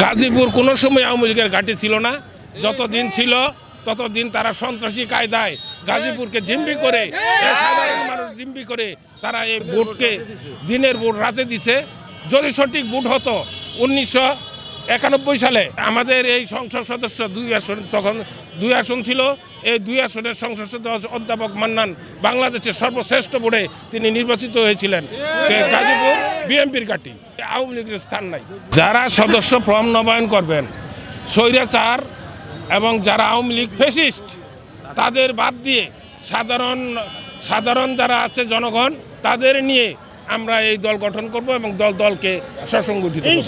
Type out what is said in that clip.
গাজীপুর কোনো সময় আওয়ামী লীগের ঘাঁটি ছিল না। যতদিন ছিল ততদিন তারা সন্ত্রাসী কায়দায় গাজীপুরকে জিম্মি করে, সাধারণ মানুষ জিম্মি করে তারা এই ভোটকে দিনের ভোট রাতে দিছে। যদি সঠিক ভোট হতো 1991 সালে আমাদের এই সংসদ সদস্য 2 আসন, তখন 2 আসন ছিল, এই 2 আসনের সংসদ সদস্য অধ্যাপক মান্নান বাংলাদেশের সর্বশ্রেষ্ঠ ভোটে তিনি নির্বাচিত হয়েছিলেন। গাজীপুর বিএনপির ঘাঁটি, আওয়ামী লীগের স্থান নাই। যারা সদস্য ফর্ম নবায়ন করবেন স্বৈরাচার এবং যারা আওয়ামী লীগ ফ্যাসিস্ট তাদের বাদ দিয়ে সাধারণ যারা আছে জনগণ তাদের নিয়ে আমরা এই দল গঠন করব এবং দলকে সসংগঠিত করব।